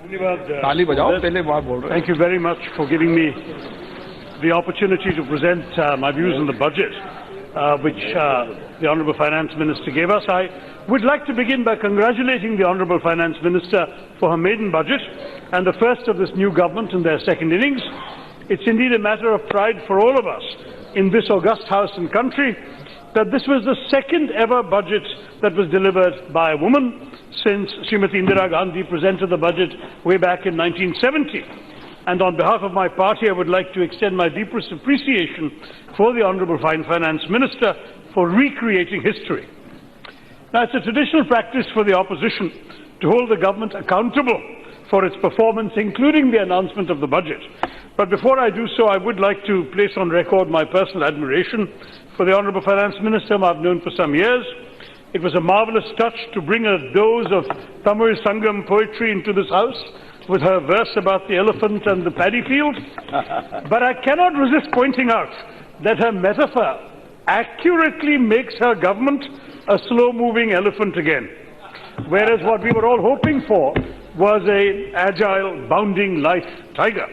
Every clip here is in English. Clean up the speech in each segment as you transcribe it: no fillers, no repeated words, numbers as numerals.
Thank you very much for giving me the opportunity to present my views on the budget, which the Honourable Finance Minister gave us. I would like to begin by congratulating the Honourable Finance Minister for her maiden budget and the first of this new government in their second innings. It's indeed a matter of pride for all of us in this august House and country that this was the second ever budget that was delivered by a woman since Srimati Indira Gandhi presented the budget way back in 1970. And on behalf of my party, I would like to extend my deepest appreciation for the Honourable Finance Minister for recreating history. Now, it's a traditional practice for the opposition to hold the government accountable for its performance, including the announcement of the budget. But before I do so, I would like to place on record my personal admiration for the Honourable Finance Minister, whom I've known for some years. It was a marvellous touch to bring a dose of Tamil Sangam poetry into this House with her verse about the elephant and the paddy field. But I cannot resist pointing out that her metaphor accurately makes her government a slow-moving elephant again, whereas what we were all hoping for was an agile, bounding, lithe tiger.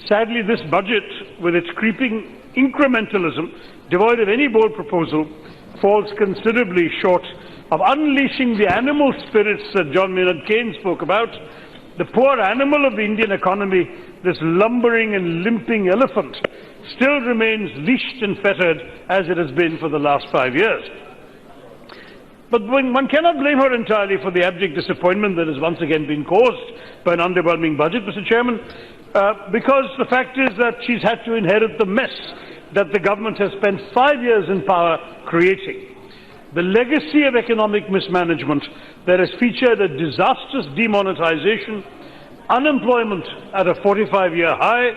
Sadly, this budget, with its creeping incrementalism, devoid of any bold proposal, falls considerably short of unleashing the animal spirits that John Maynard Keynes spoke about. The poor animal of the Indian economy, this lumbering and limping elephant, still remains leashed and fettered as it has been for the last 5 years. But one cannot blame her entirely for the abject disappointment that has once again been caused by an underwhelming budget, Mr. Chairman, because the fact is that she's had to inherit the mess that the government has spent 5 years in power creating. The legacy of economic mismanagement that has featured a disastrous demonetization, unemployment at a 45-year high,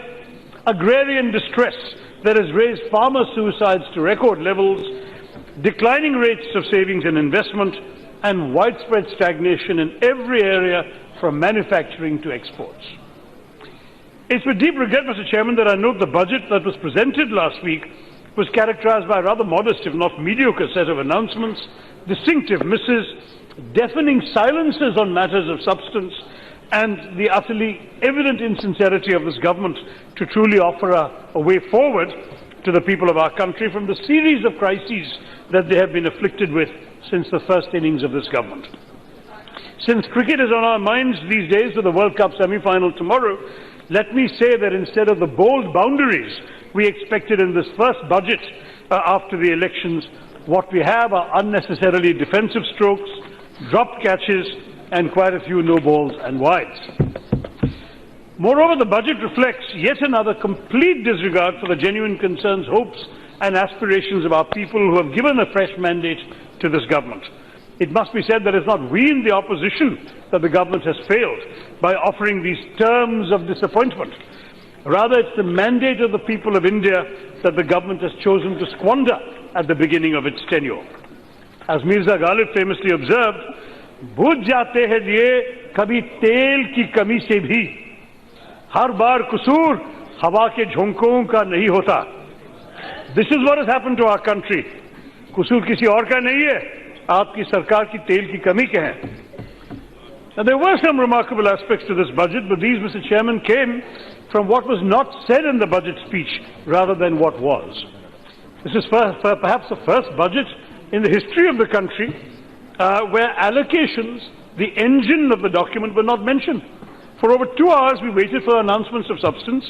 agrarian distress that has raised farmer suicides to record levels, declining rates of savings and investment, and widespread stagnation in every area from manufacturing to exports. It's with deep regret, Mr. Chairman, that I note the budget that was presented last week was characterized by a rather modest, if not mediocre, set of announcements, distinctive misses, deafening silences on matters of substance, and the utterly evident insincerity of this government to truly offer a way forward to the people of our country from the series of crises that they have been afflicted with since the first innings of this government. Since cricket is on our minds these days with the World Cup semi-final tomorrow, let me say that instead of the bold boundaries we expected in this first budget after the elections, what we have are unnecessarily defensive strokes, dropped catches, and quite a few no balls and wides. Moreover, the budget reflects yet another complete disregard for the genuine concerns, hopes, and aspirations of our people who have given a fresh mandate to this government. It must be said that it's not we in the opposition that the government has failed by offering these terms of disappointment. Rather, it's the mandate of the people of India that the government has chosen to squander at the beginning of its tenure. As Mirza Ghalib famously observed, "Bujh jate hai diye kabhi tel ki kami se bhi, har baar kusur hawa ke jhonkon ka nahi hota." This is what has happened to our country. Kusur kisi aur ka nahi hai, aapki sarkar ki tel ki kami ke hain. Now, there were some remarkable aspects to this budget, but these, Mr. Chairman, came from what was not said in the budget speech rather than what was. This is perhaps the first budget in the history of the country where allocations, the engine of the document, were not mentioned. For over 2 hours we waited for announcements of substance,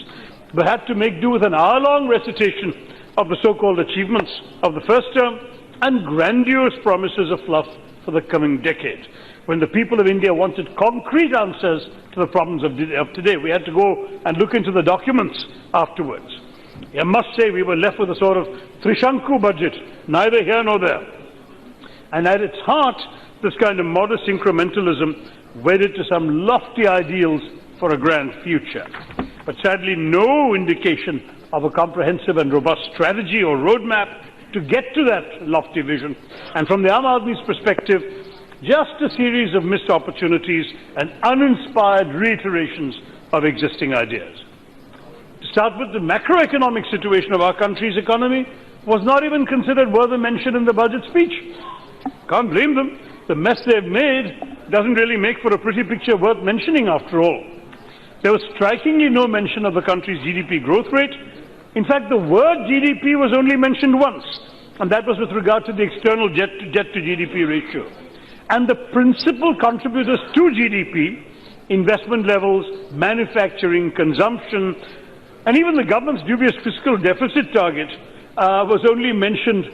but had to make do with an hour-long recitation of the so-called achievements of the first term and grandiose promises of fluff for the coming decade. When the people of India wanted concrete answers to the problems of today, we had to go and look into the documents afterwards. I must say we were left with a sort of Trishanku budget, neither here nor there. And at its heart, this kind of modest incrementalism wedded to some lofty ideals for a grand future. But sadly, no indication of a comprehensive and robust strategy or roadmap to get to that lofty vision. And from the Aam Aadmi's perspective, just a series of missed opportunities and uninspired reiterations of existing ideas. To start with, the macroeconomic situation of our country's economy was not even considered worth a mention in the budget speech. Can't blame them. the mess they've made doesn't really make for a pretty picture worth mentioning after all. There was strikingly no mention of the country's GDP growth rate. In fact, the word GDP was only mentioned once, and that was with regard to the external debt to GDP ratio. And the principal contributors to GDP, investment levels, manufacturing, consumption, and even the government's dubious fiscal deficit target was only mentioned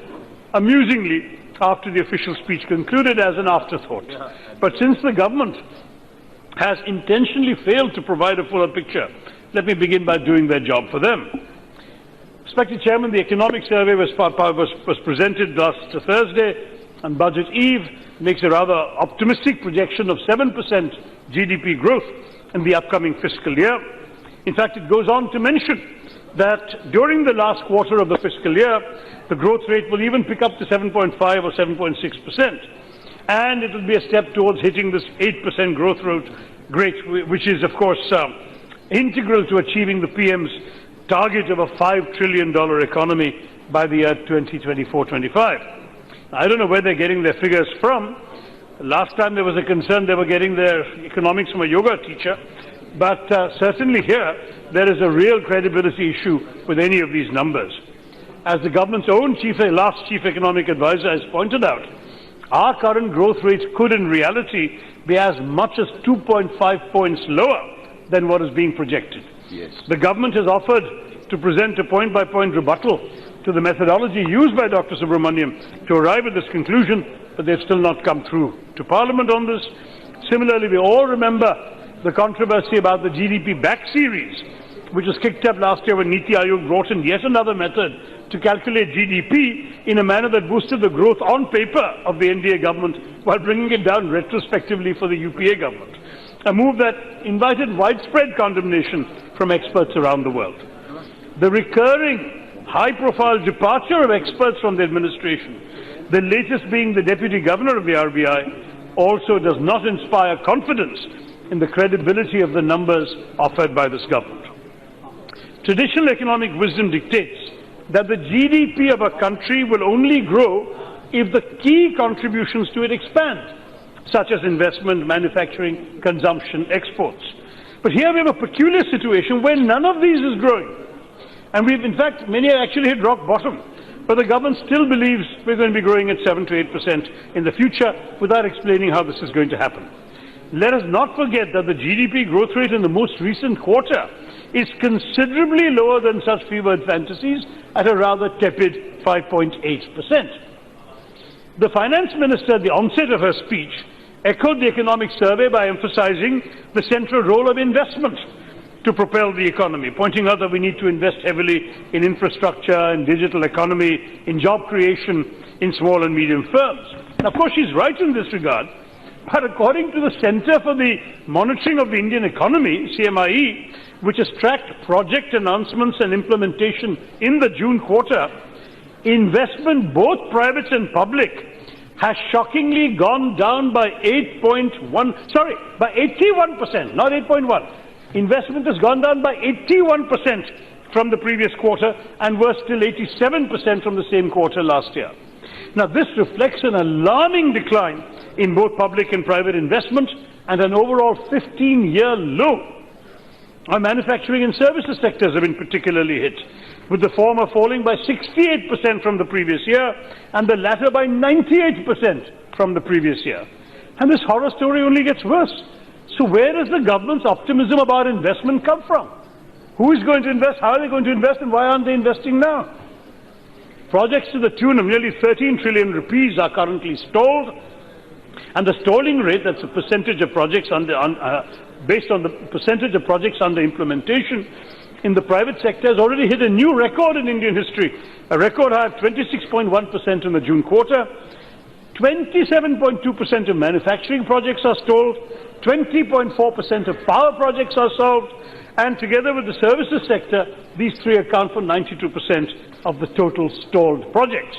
amusingly after the official speech concluded as an afterthought. But since the government has intentionally failed to provide a fuller picture, let me begin by doing their job for them. Respected Chairman, the economic survey was presented last Thursday on Budget Eve, makes a rather optimistic projection of 7% GDP growth in the upcoming fiscal year. In fact, it goes on to mention that during the last quarter of the fiscal year, the growth rate will even pick up to 7.5 or 7.6%. And it will be a step towards hitting this 8% growth rate, which is, of course, integral to achieving the PM's target of a $5 trillion economy by the year 2024-25. I don't know where they're getting their figures from. Last time there was a concern they were getting their economics from a yoga teacher. But certainly here, there is a real credibility issue with any of these numbers. As the government's own last chief economic advisor has pointed out, our current growth rates could in reality be as much as 2.5 points lower than what is being projected. Yes. The government has offered to present a point-by-point rebuttal to the methodology used by Dr. Subramaniam to arrive at this conclusion, but they've still not come through to Parliament on this. Similarly, we all remember the controversy about the GDP back series, which was kicked up last year when Niti Aayog brought in yet another method to calculate GDP in a manner that boosted the growth on paper of the NDA government while bringing it down retrospectively for the UPA government, a move that invited widespread condemnation from experts around the world. The recurring high-profile departure of experts from the administration, the latest being the Deputy Governor of the RBI, also does not inspire confidence in the credibility of the numbers offered by this government. Traditional economic wisdom dictates that the GDP of a country will only grow if the key contributions to it expand, such as investment, manufacturing, consumption, exports. But here we have a peculiar situation where none of these is growing. And we've, in fact, many have actually hit rock bottom. But the government still believes we're going to be growing at 7 to 8% in the future without explaining how this is going to happen. Let us not forget that the GDP growth rate in the most recent quarter is considerably lower than such fevered fantasies at a rather tepid 5.8%. The Finance Minister at the onset of her speech echoed the economic survey by emphasizing the central role of investment to propel the economy, pointing out that we need to invest heavily in infrastructure, in digital economy, in job creation, in small and medium firms. Now, of course, she's right in this regard, but according to the Centre for the Monitoring of the Indian Economy, CMIE, which has tracked project announcements and implementation in the June quarter, investment, both private and public, has shockingly gone down by 81%, not 8.1. Investment has gone down by 81% from the previous quarter and was still 87% from the same quarter last year. Now, this reflects an alarming decline in both public and private investment and an overall 15-year low. Our manufacturing and services sectors have been particularly hit, with the former falling by 68% from the previous year and the latter by 98% from the previous year. And this horror story only gets worse. So where does the government's optimism about investment come from? Who is going to invest? How are they going to invest? And why aren't they investing now? Projects to the tune of nearly 13 trillion rupees are currently stalled. And the stalling rate, that's a percentage of projects based on the percentage of projects under implementation in the private sector, has already hit a new record in Indian history, a record high of 26.1% in the June quarter. 27.2% of manufacturing projects are stalled, 20.4% of power projects are solved, and together with the services sector, these three account for 92% of the total stalled projects.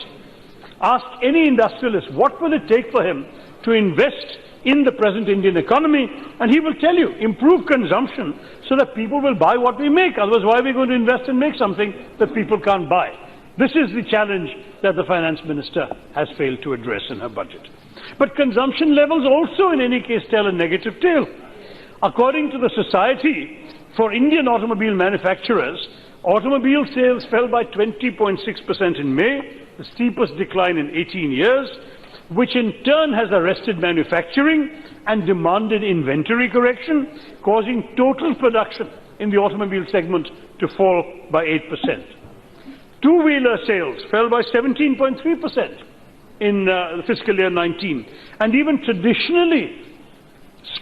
Ask any industrialist what will it take for him to invest in the present Indian economy, and he will tell you, improve consumption so that people will buy what we make. Otherwise, why are we going to invest and make something that people can't buy? This is the challenge that the Finance Minister has failed to address in her budget. But consumption levels also, in any case, tell a negative tale. According to the Society for Indian Automobile Manufacturers, automobile sales fell by 20.6% in May, the steepest decline in 18 years, which in turn has arrested manufacturing and demanded inventory correction, causing total production in the automobile segment to fall by 8%. Two-wheeler sales fell by 17.3% in the fiscal year 19, and even traditionally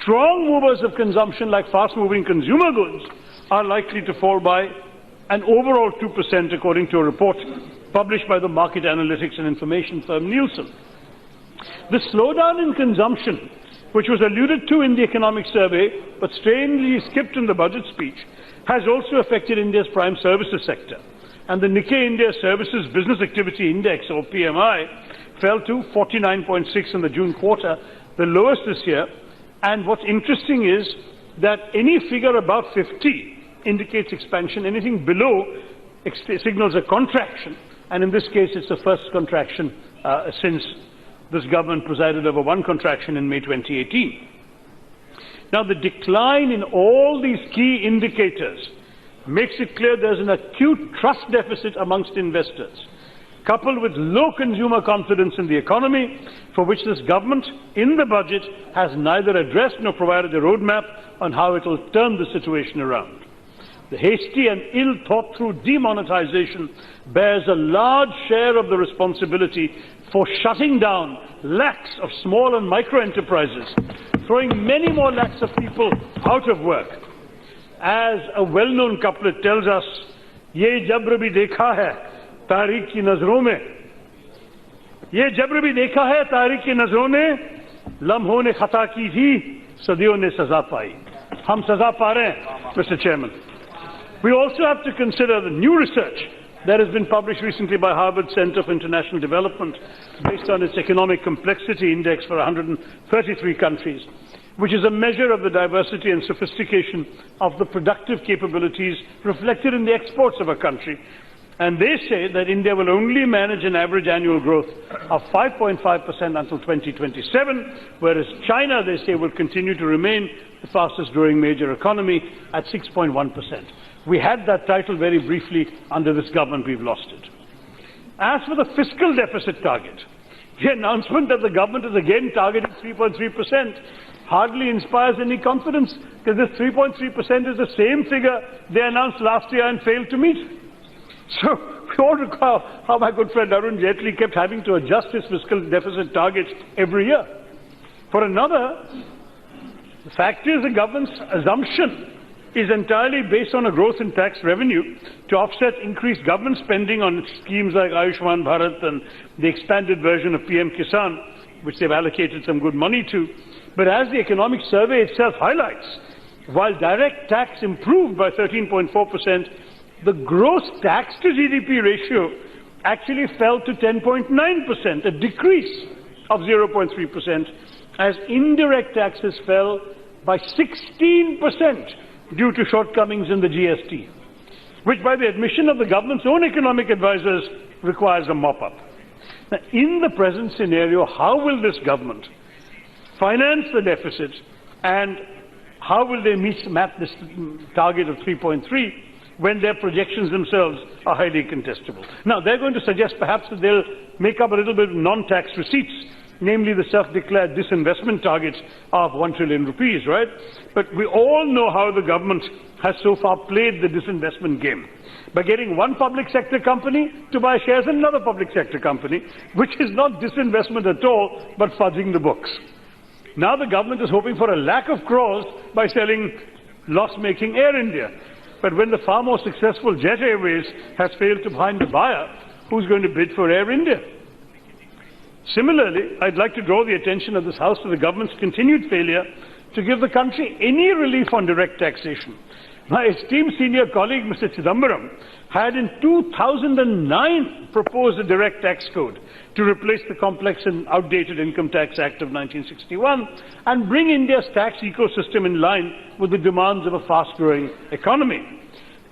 strong movers of consumption like fast-moving consumer goods are likely to fall by an overall 2%, according to a report published by the market analytics and information firm Nielsen. The slowdown in consumption, which was alluded to in the economic survey but strangely skipped in the budget speech, has also affected India's prime services sector. And the Nikkei India Services Business Activity Index, or PMI, fell to 49.6 in the June quarter, the lowest this year. And what's interesting is that any figure above 50 indicates expansion. Anything below signals a contraction. And in this case, it's the first contraction since this government presided over one contraction in May 2018. Now, the decline in all these key indicators makes it clear there's an acute trust deficit amongst investors, coupled with low consumer confidence in the economy, for which this government, in the budget, has neither addressed nor provided a roadmap on how it will turn the situation around. The hasty and ill-thought-through demonetization bears a large share of the responsibility for shutting down lakhs of small and micro-enterprises, throwing many more lakhs of people out of work. As a well-known couplet tells us, "Ye jabr bhi dekha hai, तारीख की नजरों में ये जबर भी देखा है तारीख की नजरों ने लम्हों ने खता की थी सदियों ने सजा पाई." हम सजा पा रहे हैं, Mr. Chairman. We also have to consider the new research that has been published recently by Harvard Center for International Development based on its Economic Complexity Index for 133 countries, which is a measure of the diversity and sophistication of the productive capabilities reflected in the exports of a country. And they say that India will only manage an average annual growth of 5.5% until 2027, whereas China, they say, will continue to remain the fastest growing major economy at 6.1%. We had that title very briefly under this government. We've lost it. As for the fiscal deficit target, the announcement that the government is again targeting 3.3% hardly inspires any confidence, because this 3.3% is the same figure they announced last year and failed to meet. So we all recall how my good friend Arun Jaitley kept having to adjust his fiscal deficit targets every year. For another, the fact is the government's assumption is entirely based on a growth in tax revenue to offset increased government spending on schemes like Ayushman Bharat and the expanded version of PM Kisan, which they've allocated some good money to. But as the economic survey itself highlights, while direct tax improved by 13.4%, the gross tax to GDP ratio actually fell to 10.9%, a decrease of 0.3%, as indirect taxes fell by 16% due to shortcomings in the GST, which, by the admission of the government's own economic advisers, requires a mop-up. Now, in the present scenario, how will this government finance the deficit, and how will they map this target of 3.3 when their projections themselves are highly contestable? Now, they're going to suggest perhaps that they'll make up a little bit of non-tax receipts, namely the self-declared disinvestment targets of 1 trillion rupees, right? But we all know how the government has so far played the disinvestment game, by getting one public sector company to buy shares in another public sector company, which is not disinvestment at all, but fudging the books. Now the government is hoping for a lakh of crores by selling loss-making Air India. But when the far more successful Jet Airways has failed to find a buyer, who's going to bid for Air India? Similarly, I'd like to draw the attention of this House to the government's continued failure to give the country any relief on direct taxation. My esteemed senior colleague, Mr. Chidambaram, had in 2009 proposed a direct tax code to replace the complex and outdated Income Tax Act of 1961 and bring India's tax ecosystem in line with the demands of a fast-growing economy.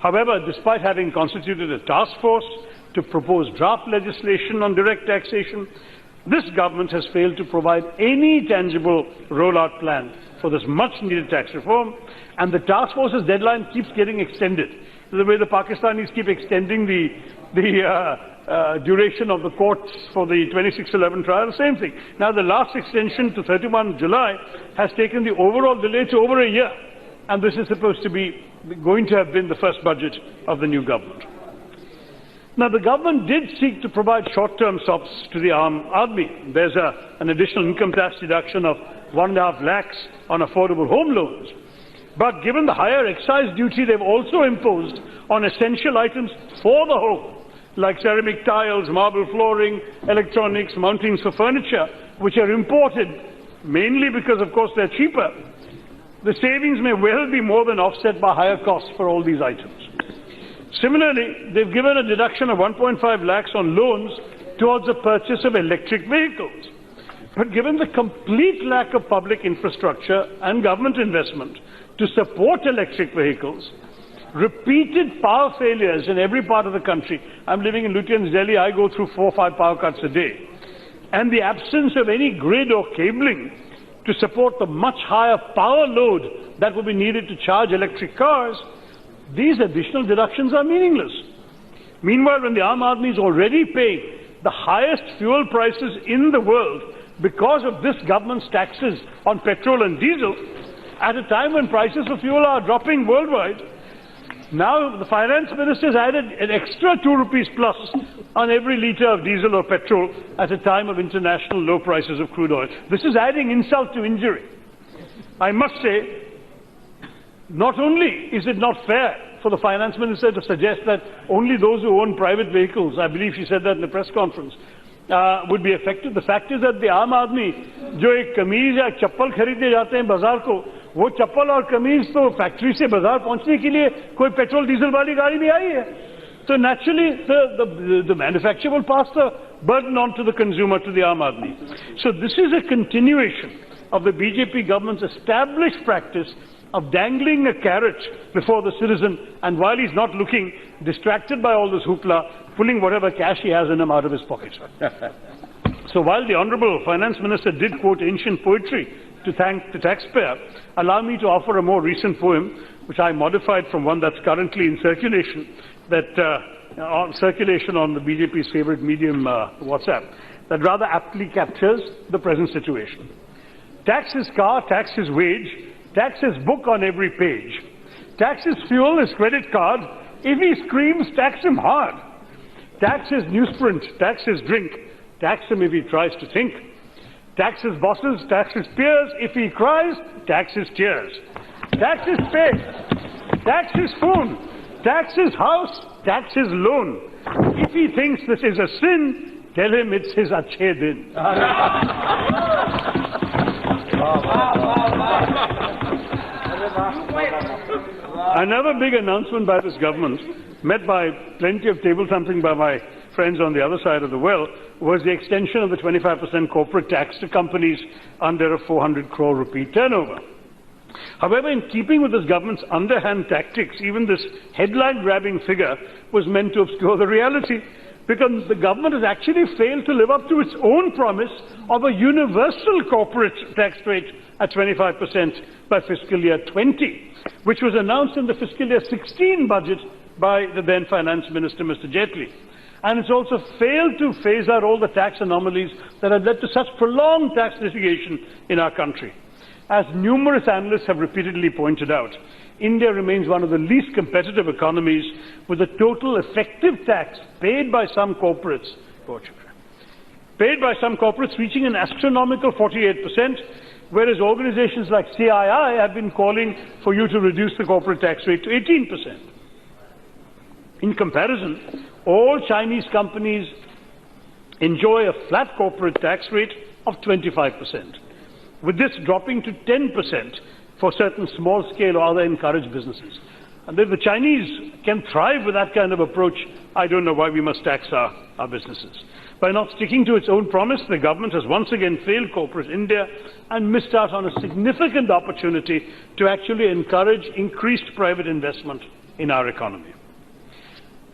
However, despite having constituted a task force to propose draft legislation on direct taxation, This government has failed to provide any tangible rollout plan for this much-needed tax reform, and the task force's deadline keeps getting extended. The way the Pakistanis keep extending the duration of the courts for the 2611 trial, same thing. Now, the last extension to 31 July has taken the overall delay to over a year, and this is supposed to be going to have been the first budget of the new government. Now, the government did seek to provide short-term stops to the armed army. There's an additional income tax deduction of 1.5 lakhs on affordable home loans. But given the higher excise duty they've also imposed on essential items for the home, like ceramic tiles, marble flooring, electronics, mountings for furniture, which are imported mainly because, of course, they're cheaper, the savings may well be more than offset by higher costs for all these items. Similarly, they've given a deduction of 1.5 lakhs on loans towards the purchase of electric vehicles. But given the complete lack of public infrastructure and government investment to support electric vehicles, repeated power failures in every part of the country — I'm living in Lutyens, Delhi, I go through 4 or 5 power cuts a day — and the absence of any grid or cabling to support the much higher power load that will be needed to charge electric cars, these additional deductions are meaningless. Meanwhile, when the Aam Aadmi is already paying the highest fuel prices in the world because of this government's taxes on petrol and diesel, at a time when prices for fuel are dropping worldwide, now the finance minister has added an extra 2 rupees plus on every litre of diesel or petrol at a time of international low prices of crude oil. This is adding insult to injury. I must say, not only is it not fair for the finance minister to suggest that only those who own private vehicles — I believe she said that in the press conference — would be affected. The fact is that the Aam Aadmi जो एक कमीज या चप्पल खरीदने जाते हैं बाजार को, वो चप्पल और कमीज तो फैक्ट्री से बाजार पहुंचने के लिए कोई पेट्रोल डीजल वाली गाड़ी में आई है. So naturally, the manufacturer will pass the burden on to the consumer, to the Aam Aadmi. So this is a continuation of the BJP government's established practice of dangling a carrot before the citizen, and while he's not looking, distracted by all this hoopla, pulling whatever cash he has in him out of his pocket. So while the Honourable Finance Minister did quote ancient poetry to thank the taxpayer, allow me to offer a more recent poem, which I modified from one that's currently in circulation, on the BJP's favourite medium, WhatsApp, that rather aptly captures the present situation. Tax his car, tax his wage, tax his book on every page. Tax his fuel, his credit card. If he screams, tax him hard. Tax his newsprint, tax his drink. Tax him if he tries to think. Tax his bosses, tax his peers. If he cries, tax his tears. Tax his pay, tax his phone, tax his house, tax his loan. If he thinks this is a sin, tell him it's his achhe din. Another big announcement by this government, met by plenty of table thumping by my friends on the other side of the well, was the extension of the 25% corporate tax to companies under a 400 crore rupee turnover. However, in keeping with this government's underhand tactics, even this headline-grabbing figure was meant to obscure the reality, because the government has actually failed to live up to its own promise of a universal corporate tax rate at 25% by fiscal year 20, which was announced in the fiscal year 16 budget by the then Finance Minister, Mr. Jaitley. And it's also failed to phase out all the tax anomalies that have led to such prolonged tax litigation in our country. As numerous analysts have repeatedly pointed out, India remains one of the least competitive economies, with a total effective tax paid by some corporates reaching an astronomical 48%, whereas organizations like CII have been calling for you to reduce the corporate tax rate to 18%. In comparison, all Chinese companies enjoy a flat corporate tax rate of 25%, with this dropping to 10% for certain small-scale or other encouraged businesses. And if the Chinese can thrive with that kind of approach, I don't know why we must tax our businesses. By not sticking to its own promise, the government has once again failed corporate India and missed out on a significant opportunity to actually encourage increased private investment in our economy.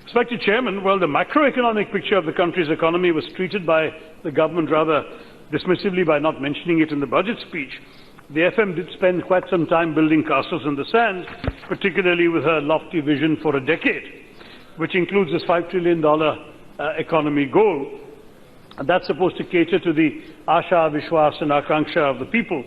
Respected Chairman, well, the macroeconomic picture of the country's economy was treated by the government rather dismissively by not mentioning it in the budget speech. The FM did spend quite some time building castles in the sand, particularly with her lofty vision for a decade, which includes this $5 trillion economy goal. And that's supposed to cater to the Asha, Vishwas and Akanksha of the people.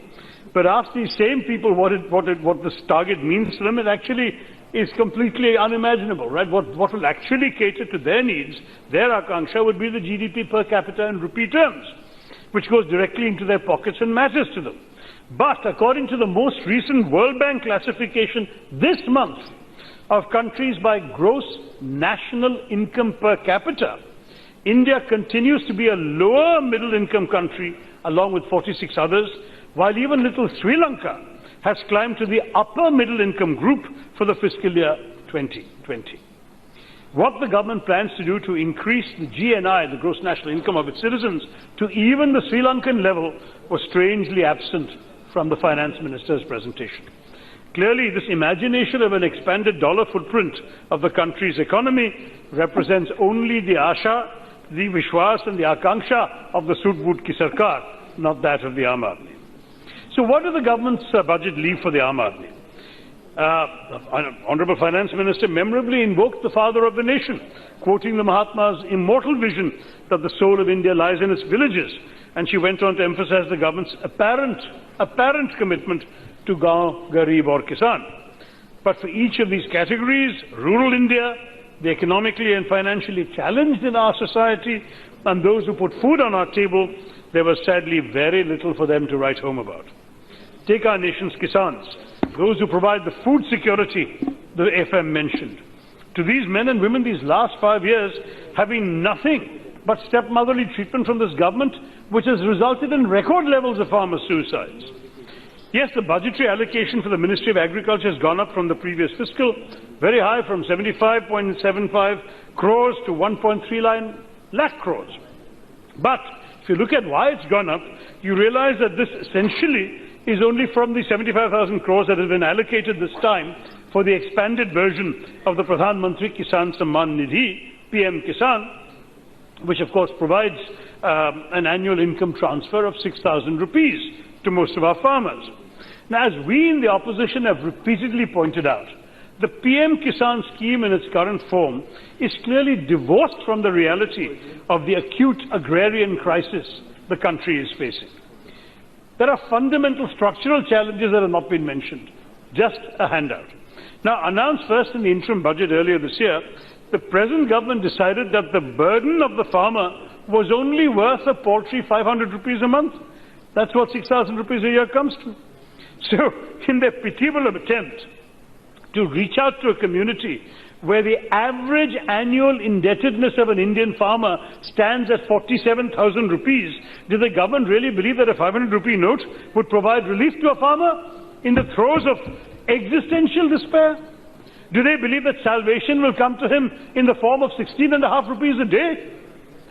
But ask these same people what this target means to them, it actually is completely unimaginable, right? What will actually cater to their needs, their Akanksha, would be the GDP per capita in rupee terms, which goes directly into their pockets and matters to them. But according to the most recent World Bank classification this month of countries by gross national income per capita, India continues to be a lower middle income country along with 46 others, while even little Sri Lanka has climbed to the upper middle income group for the fiscal year 2020. What the government plans to do to increase the GNI, the gross national income of its citizens, to even the Sri Lankan level was strangely absent from the Finance Minister's presentation. Clearly, this imagination of an expanded dollar footprint of the country's economy represents only the Asha, the Vishwas and the Akanksha of the Sudbut Ki Sarkar, not that of the Aam Aadmi. So what does the government's budget leave for the Aam Aadmi? Honourable Finance Minister memorably invoked the father of the nation, quoting the Mahatma's immortal vision that the soul of India lies in its villages, and she went on to emphasize the government's apparent commitment to Gaon, Garib or Kisan. But for each of these categories, rural India, the economically and financially challenged in our society, and those who put food on our table, there was sadly very little for them to write home about. Take our nation's Kisans, those who provide the food security the FM mentioned. To these men and women, these last 5 years have been nothing but stepmotherly treatment from this government, which has resulted in record levels of farmer suicides. Yes, the budgetary allocation for the Ministry of Agriculture has gone up from the previous fiscal, very high, from 75.75 crores to 1.39 lakh crores. But if you look at why it's gone up, you realize that this essentially is only from the 75,000 crores that has been allocated this time for the expanded version of the Pradhan Mantri Kisan Samman Nidhi, PM Kisan, which of course provides an annual income transfer of 6,000 rupees to most of our farmers. Now, as we in the opposition have repeatedly pointed out, the PM Kisan scheme in its current form is clearly divorced from the reality of the acute agrarian crisis the country is facing. There are fundamental structural challenges that have not been mentioned, just a handout. Now, announced first in the interim budget earlier this year, the present government decided that the burden of the farmer was only worth a paltry 500 rupees a month. That's what 6,000 rupees a year comes to. So, in their pitiable attempt to reach out to a community where the average annual indebtedness of an Indian farmer stands at 47,000 rupees, did the government really believe that a 500 rupee note would provide relief to a farmer in the throes of existential despair? Do they believe that salvation will come to him in the form of 16.5 rupees a day?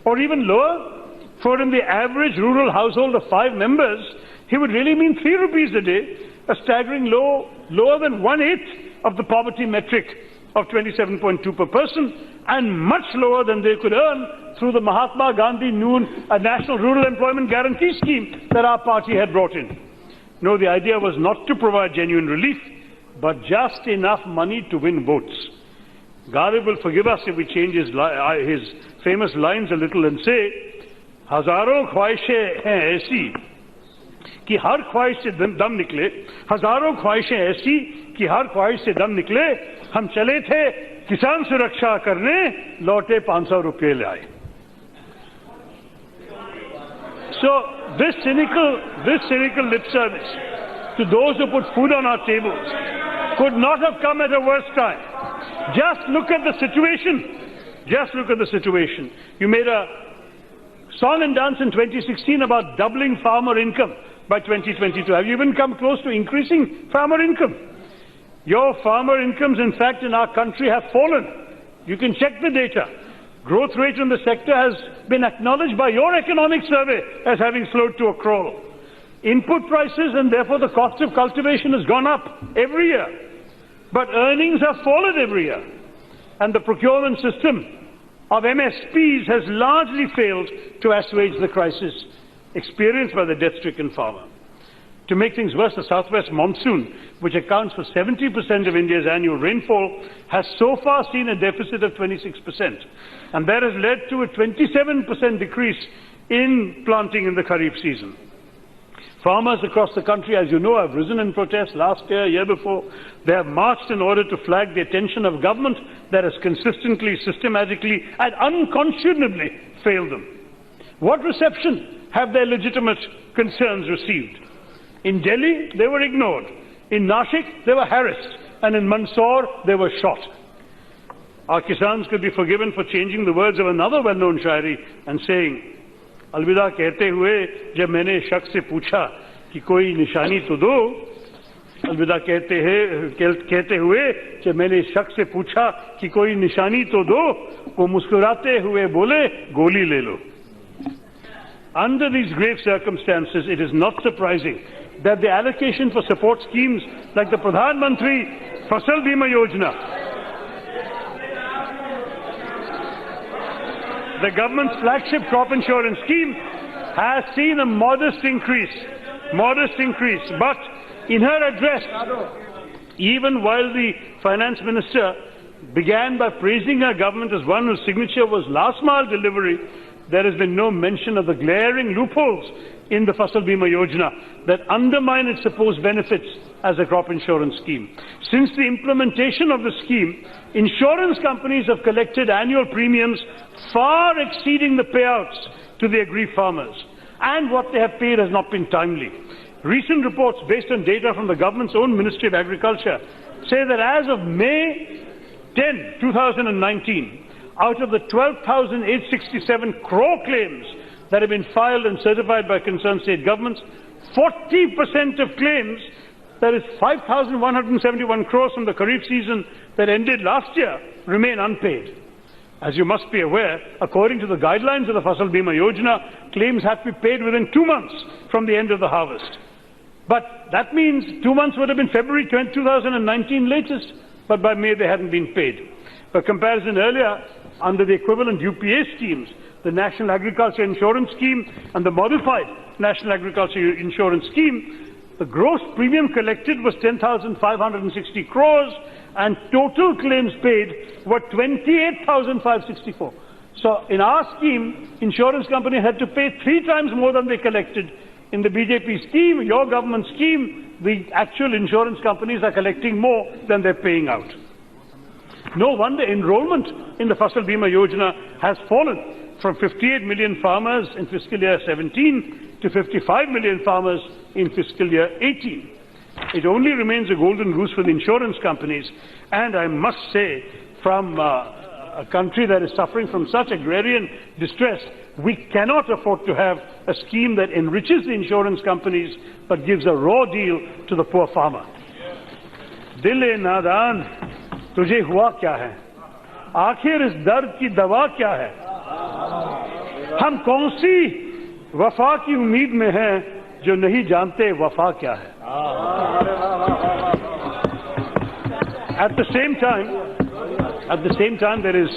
Or even lower? For in the average rural household of 5 members, he would really mean 3 rupees a day, a staggering lower than 1/8 of the poverty metric of 27.2 per person, and much lower than they could earn through the Mahatma Gandhi National Rural Employment Guarantee Scheme that our party had brought in. No, the idea was not to provide genuine relief, but just enough money to win votes. Garib will forgive us if we change his famous lines a little and say, हजारों ख्वाहिशें हैं ऐसी कि हर ख्वाहिश से दम निकले, हजारों ख्वाहिशें ऐसी कि हर ख्वाहिश से दम निकले, हम चले थे किसान सुरक्षा करने, लौटे 500 रुपये लाए. So this cynical lip service to those who put food on our tables could not have come at a worse time. Just look at the situation. Just look at the situation. You made a song and dance in 2016 about doubling farmer income by 2022. Have you even come close to increasing farmer income? Your farmer incomes, in fact, in our country have fallen. You can check the data. Growth rate in the sector has been acknowledged by your economic survey as having slowed to a crawl. Input prices and therefore the cost of cultivation has gone up every year. But earnings have fallen every year. and the procurement system of MSPs has largely failed to assuage the crisis experienced by the death-stricken farmer. To make things worse, the southwest monsoon, which accounts for 70% of India's annual rainfall, has so far seen a deficit of 26%, and that has led to a 27% decrease in planting in the Kharif season. Farmers across the country, as you know, have risen in protest last year, year before. They have marched in order to flag the attention of government that has consistently, systematically, and unconscionably failed them. What reception have their legitimate concerns received? In Delhi, they were ignored. In Nashik, they were harassed. And in Mandsaur, they were shot. Our Kisans could be forgiven for changing the words of another well-known shairi and saying, अलविदा कहते हुए जब मैंने शख्स से पूछा कि कोई निशानी तो दो, अलविदा कहते हुए जब मैंने शख्स से पूछा कि कोई निशानी तो दो, वो मुस्कुराते हुए बोले गोली ले लो. Under these grave circumstances, it is not surprising that the allocation for support schemes like the Pradhan Mantri Fasal Bima Yojana, the government's flagship crop insurance scheme, has seen a modest increase. But in her address, even while the finance minister began by praising her government as one whose signature was last mile delivery, there has been no mention of the glaring loopholes in the Fasal Bima Yojana that undermine its supposed benefits as a crop insurance scheme. Since the implementation of the scheme, insurance companies have collected annual premiums far exceeding the payouts to the aggrieved farmers, and what they have paid has not been timely. Recent reports based on data from the government's own Ministry of Agriculture say that as of May 10, 2019, out of the 12,867 crore claims that have been filed and certified by concerned state governments, 40% of claims, that is 5,171 crores from the Kharif season that ended last year, remain unpaid. As you must be aware, according to the guidelines of the Fasal Bima Yojana, claims have to be paid within 2 months from the end of the harvest. But that means 2 months would have been February 2019 latest, but by May they hadn't been paid. For comparison, earlier, under the equivalent UPA schemes, the National Agriculture Insurance Scheme and the Modified National Agriculture Insurance Scheme, the gross premium collected was 10,560 crores and total claims paid were 28,564. So in our scheme, insurance companies had to pay 3 times more than they collected. In the BJP scheme, your government scheme, the actual insurance companies are collecting more than they're paying out. No wonder enrollment in the Fasal Bima Yojana has fallen from 58 million farmers in fiscal year 17 to 55 million farmers in fiscal year 18. It only remains a golden goose for the insurance companies, and I must say, from a country that is suffering from such agrarian distress, we cannot afford to have a scheme that enriches the insurance companies but gives a raw deal to the poor farmer. Dil-e nadan, tujhe hua kya hai? Aakhir is dard ki dawa kya hai? हम कौन सी वफा की उम्मीद में हैं जो नहीं जानते वफा क्या है? At the same time, there is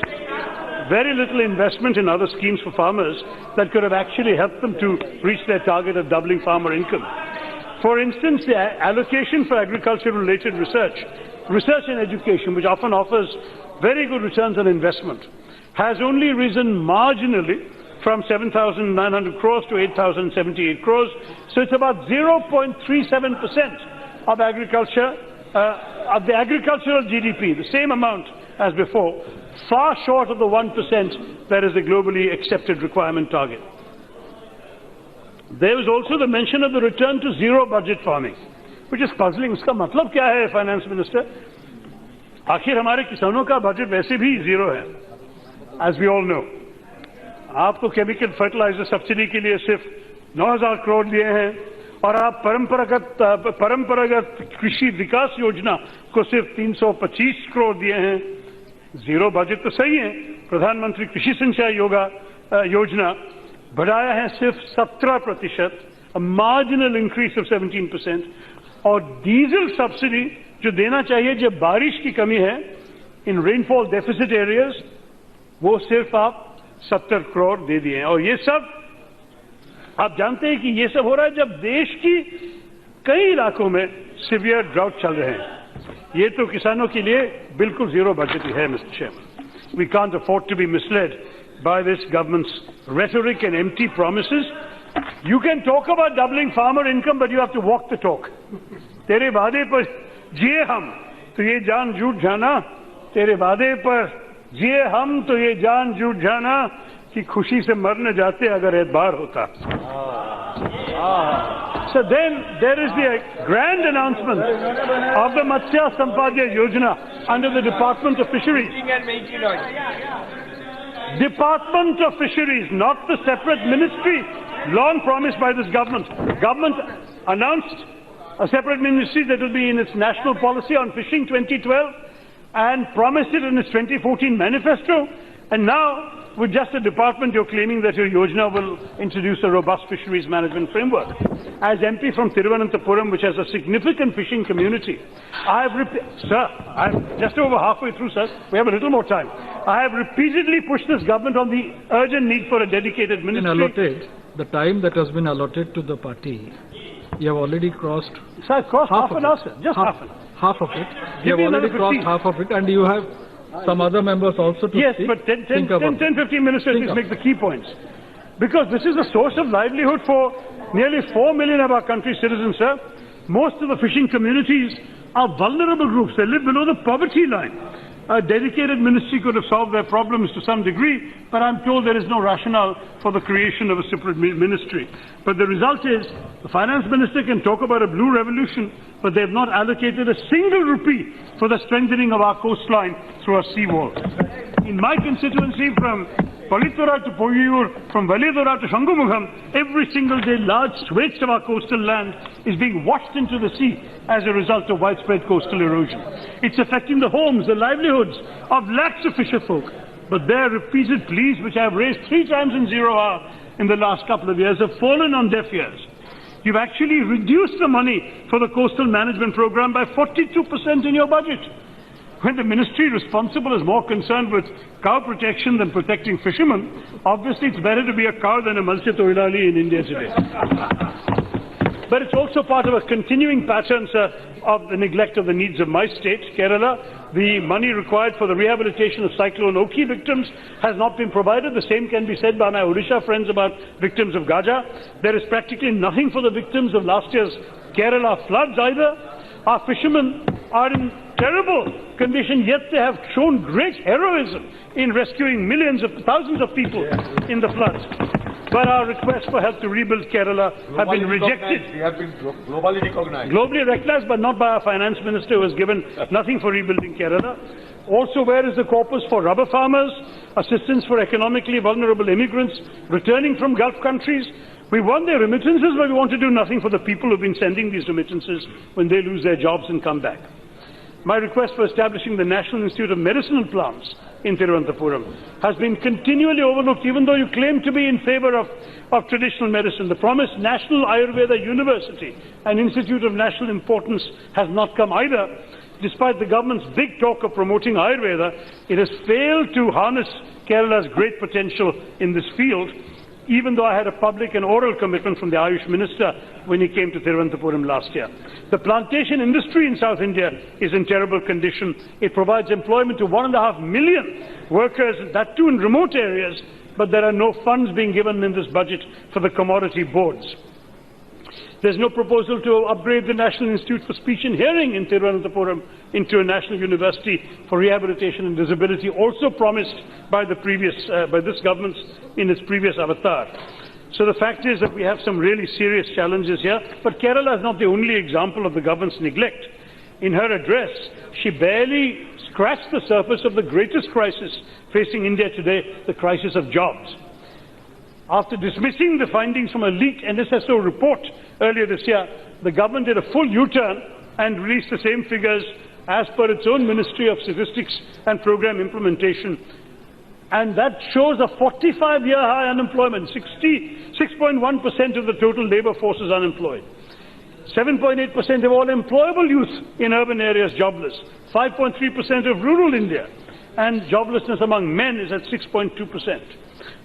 very little investment in other schemes for farmers that could have actually helped them to reach their target of doubling farmer income. For instance, the allocation for agriculture-related research and education, which often offers very good returns on investment, has only risen marginally from 7,900 crores to 8,078 crores. So it's about 0.37% of agriculture, of the agricultural GDP, the same amount as before, far short of the 1% that is the globally accepted requirement target. There was also the mention of the return to zero budget farming, which is puzzling. Uska matlab kya hai, Finance Minister? आखिर हमारे किसानों का budget वैसे भी zero है, as we all know. आपको chemical fertiliser subsidy के लिए सिर्फ 9,000 करोड़ दिए हैं और आप परंपरागत कृषि विकास योजना को सिर्फ 325 करोड़ दिए हैं. जीरो बजट तो सही है. प्रधानमंत्री कृषि सिंचाई योजना बढ़ाया है सिर्फ 17%, a marginal increase of 17%, और डीजल सब्सिडी जो देना चाहिए जब बारिश की कमी है, in rainfall deficit areas, वो सिर्फ आप 70 करोड़ दे दिए हैं। और ये सब आप जानते हैं कि ये सब हो रहा है जब देश की कई इलाकों में सीवियर ड्राउट चल रहे हैं। ये तो किसानों के लिए बिल्कुल जीरो बजट है, mister chairman. We can't afford to be misled by this government's rhetoric and empty promises. You can talk about doubling farmer income, but you have to walk the talk. तेरे वादे पर जिए हम तो ये जान झूठ जाना, तेरे वादे पर जिए हम तो ये जान झूठ जाना कि खुशी से मर न जाते अगर एतबार होता। So then there is the grand announcement of the Matsya Sampadya Yojana under the Department of Fisheries. Department of Fisheries, not the separate ministry long promised by this government. Government announced a separate ministry that will be in its national policy on fishing 2012 and promised it in its 2014 manifesto, and now with just a department you're claiming that your Yojana will introduce a robust fisheries management framework. As MP from Thiruvananthapuram, which has a significant fishing community, I'm just over halfway through, sir. We have a little more time. I have repeatedly pushed this government on the urgent need for a dedicated ministry. The time that has been allotted to the party, you have already crossed. Sir, I've crossed half an hour, sir. Just half an hour. Half of it. You have already crossed half of it, and you have some other members also to yes, speak. But 10-15 minutes at least make the key points. Because this is a source of livelihood for nearly 4 million of our country's citizens, sir. Most of the fishing communities are vulnerable groups. They live below the poverty line. A dedicated ministry could have solved their problems to some degree, but I'm told there is no rationale for the creation of a separate ministry. But the result is, the finance minister can talk about a blue revolution, but they have not allocated a single rupee for the strengthening of our coastline through our seawalls. In my constituency, from Palittura to Poyur, from Valiyadura to Shangumukham, every single day large swathes of our coastal land is being washed into the sea as a result of widespread coastal erosion. It's affecting the homes, the livelihoods of lakhs of fisherfolk. But their repeated pleas, which I have raised 3 times in 0 hour in the last couple of years, have fallen on deaf ears. You've actually reduced the money for the coastal management program by 42% in your budget. When the ministry responsible is more concerned with cow protection than protecting fishermen, obviously it's better to be a cow than a Matsya Toilali in India today. But it's also part of a continuing pattern, sir, of the neglect of the needs of my state, Kerala. The money required for the rehabilitation of Cyclone Oki victims has not been provided. The same can be said by my Odisha friends about victims of Gaja. There is practically nothing for the victims of last year's Kerala floods either. Our fishermen are in terrible condition, yet they have shown great heroism in rescuing thousands of people in the floods. But our requests for help to rebuild Kerala have been rejected. We have been globally recognized. Globally recognized, but not by our finance minister, who has given nothing for rebuilding Kerala. Also, where is the corpus for rubber farmers, assistance for economically vulnerable immigrants returning from Gulf countries? We want their remittances, but we want to do nothing for the people who have been sending these remittances when they lose their jobs and come back. My request for establishing the National Institute of Medicinal Plants in Thiruvananthapuram has been continually overlooked, even though you claim to be in favour of traditional medicine. The promised National Ayurveda University, an institute of national importance, has not come either. Despite the government's big talk of promoting Ayurveda, it has failed to harness Kerala's great potential in this field, even though I had a public and oral commitment from the Ayush Minister when he came to Thiruvananthapuram last year. The plantation industry in South India is in terrible condition. It provides employment to 1.5 million workers, that too in remote areas, but there are no funds being given in this budget for the commodity boards. There's no proposal to upgrade the National Institute for Speech and Hearing in Thiruvananthapuram into a national university for rehabilitation and disability, also promised by this government in its previous avatar. So the fact is that we have some really serious challenges here, but Kerala is not the only example of the government's neglect. In her address, she barely scratched the surface of the greatest crisis facing India today, the crisis of jobs. After dismissing the findings from a leaked NSSO report earlier this year, the government did a full U-turn and released the same figures as per its own Ministry of Statistics and Programme Implementation. And that shows a 45-year high unemployment. 66.1% of the total labour force is unemployed. 7.8% of all employable youth in urban areas jobless. 5.3% of rural India. And joblessness among men is at 6.2%.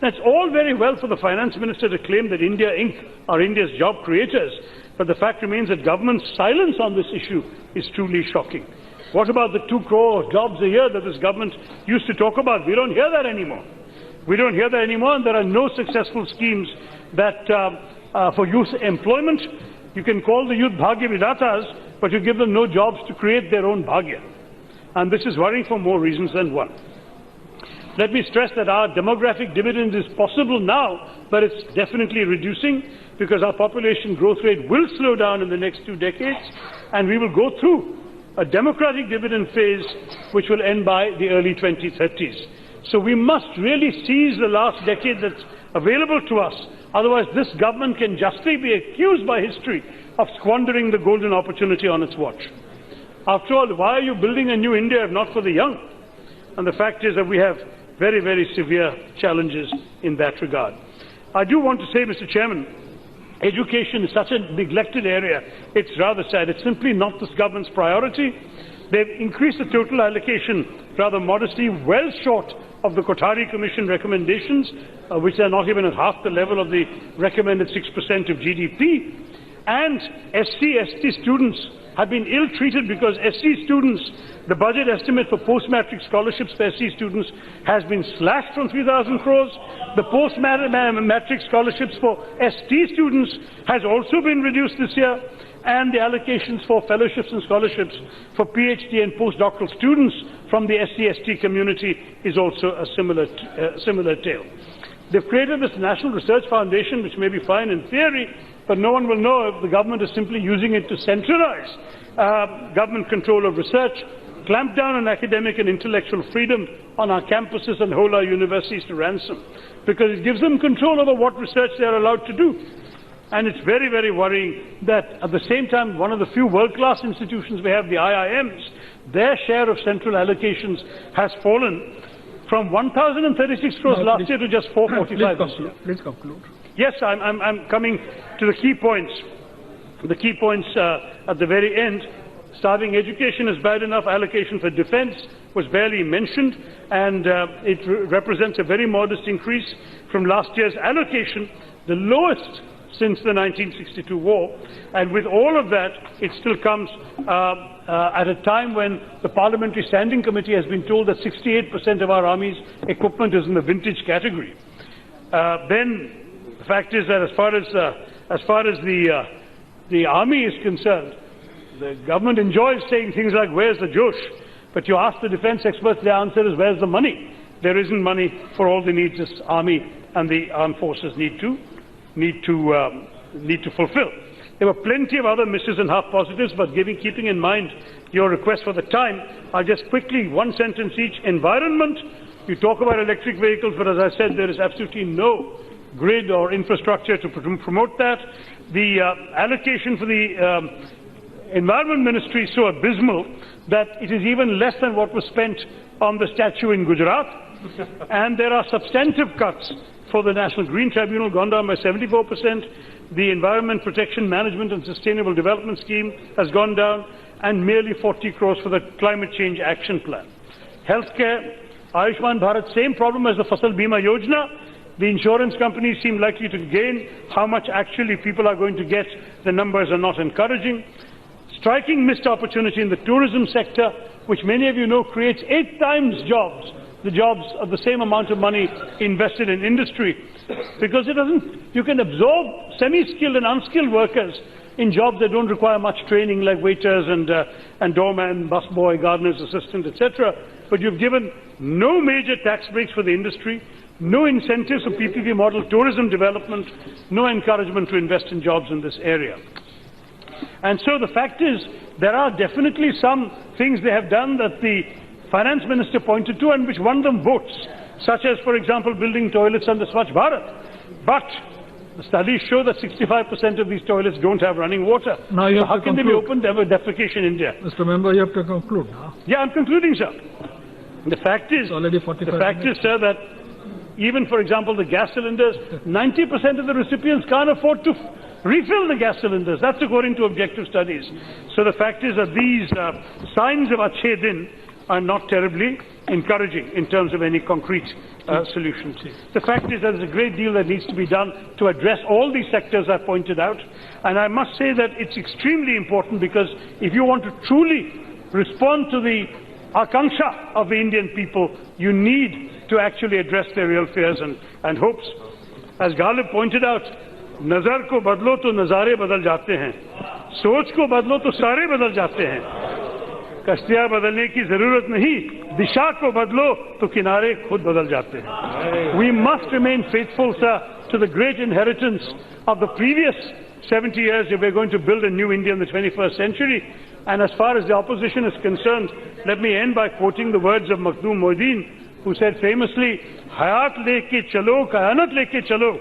That's all very well for the finance minister to claim that India Inc. are India's job creators, but the fact remains that government's silence on this issue is truly shocking. What about the 2 crore jobs a year that this government used to talk about? We don't hear that anymore. We don't hear that anymore, and there are no successful schemes that for youth employment. You can call the youth Bhagya Vidatas, but you give them no jobs to create their own Bhagya. And this is worrying for more reasons than one. Let me stress that our demographic dividend is possible now, but it's definitely reducing because our population growth rate will slow down in the next 2 decades, and we will go through a democratic dividend phase which will end by the early 2030s. So we must really seize the last decade that's available to us. Otherwise, this government can justly be accused by history of squandering the golden opportunity on its watch. After all, why are you building a new India if not for the young? And the fact is that we have very, very severe challenges in that regard. I do want to say, Mr. Chairman, education is such a neglected area, it's rather sad. It's simply not this government's priority. They've increased the total allocation rather modestly, well short of the Kothari Commission recommendations, which are not even at half the level of the recommended 6% of GDP. And SC/ST students have been ill-treated because SC students, the budget estimate for post-matric scholarships for SC students has been slashed from 3,000 crores. The post-matric scholarships for ST students has also been reduced this year. And the allocations for fellowships and scholarships for PhD and postdoctoral students from the SC/ST community is also a similar tale. They've created this National Research Foundation, which may be fine in theory, but no one will know if the government is simply using it to centralize government control of research, clamp down on academic and intellectual freedom on our campuses and hold our universities to ransom, because it gives them control over what research they are allowed to do. And it's very, very worrying that at the same time, one of the few world-class institutions we have, the IIMs, their share of central allocations has fallen from 1,036 crores last year to just 445 this year. Please conclude. Yes, I'm coming to the key points. The key points at the very end. Starving education is bad enough. Allocation for defence was barely mentioned, and it represents a very modest increase from last year's allocation, the lowest since the 1962 war. And with all of that, it still comes at a time when the Parliamentary Standing Committee has been told that 68% of our Army's equipment is in the vintage category. Then the fact is that as far as the Army is concerned, the government enjoys saying things like, where's the Josh? But you ask the defence experts, the answer is, where's the money? There isn't money for all the needs this Army and the armed forces need to fulfill. There were plenty of other misses and half positives, but keeping in mind your request for the time, I'll just quickly, one sentence each. Environment, you talk about electric vehicles, but as I said, there is absolutely no grid or infrastructure to promote that. The allocation for the Environment Ministry is so abysmal that it is even less than what was spent on the statue in Gujarat. And there are substantive cuts for the National Green Tribunal, gone down by 74%. The Environment Protection Management and Sustainable Development Scheme has gone down, and merely 40 crores for the Climate Change Action Plan. Healthcare, Ayushman Bharat, same problem as the Fasal Bima Yojana. The insurance companies seem likely to gain. How much actually people are going to get, the numbers are not encouraging. Striking missed opportunity in the tourism sector, which many of you know creates 8 times the jobs of the same amount of money invested in industry, because you can absorb semi-skilled and unskilled workers in jobs that don't require much training, like waiters and doorman, busboy, gardener's assistant, etc. But you've given no major tax breaks for the industry, no incentives for PPP model tourism development, no encouragement to invest in jobs in this area. And so the fact is, there are definitely some things they have done that the Finance Minister pointed to and which won them votes, such as, for example, building toilets under Swachh Bharat. But the studies show that 65% of these toilets don't have running water. Now you have so how can they be open to defecation in India? Mr. Member, you have to conclude now. Yeah, I'm concluding, sir. The fact is, sir, that even, for example, the gas cylinders, 90% of the recipients can't afford to refill the gas cylinders. That's according to objective studies. So the fact is that these signs of Achhe Din are not terribly encouraging in terms of any concrete solutions. The fact is that there's a great deal that needs to be done to address all these sectors I pointed out. And I must say that it's extremely important, because if you want to truly respond to the Akanksha of the Indian people, you need to actually address their real fears and hopes. As Ghalib pointed out, nazar ko badlo to nazare badal jate hain, soch ko badlo to sare badal jate hain. कश्तियाँ बदलने की जरूरत नहीं, दिशा को बदलो तो किनारे खुद बदल जाते हैं. We must remain faithful, sir, to the great inheritance of the previous 70 years if we're going to build a new India in the 21st century. And as far as the opposition is concerned, let me end by quoting the words of Makhdoom Maiden, who said famously, hayat leke chalo, kayanat leke chalo,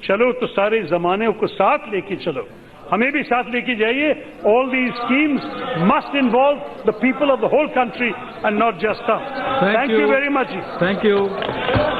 chalo to sare zamane ko saath leke chalo. हमें भी साथ लेके जाइए. All these schemes must involve the people of the whole country and not just some. Thank you very much. Thank you.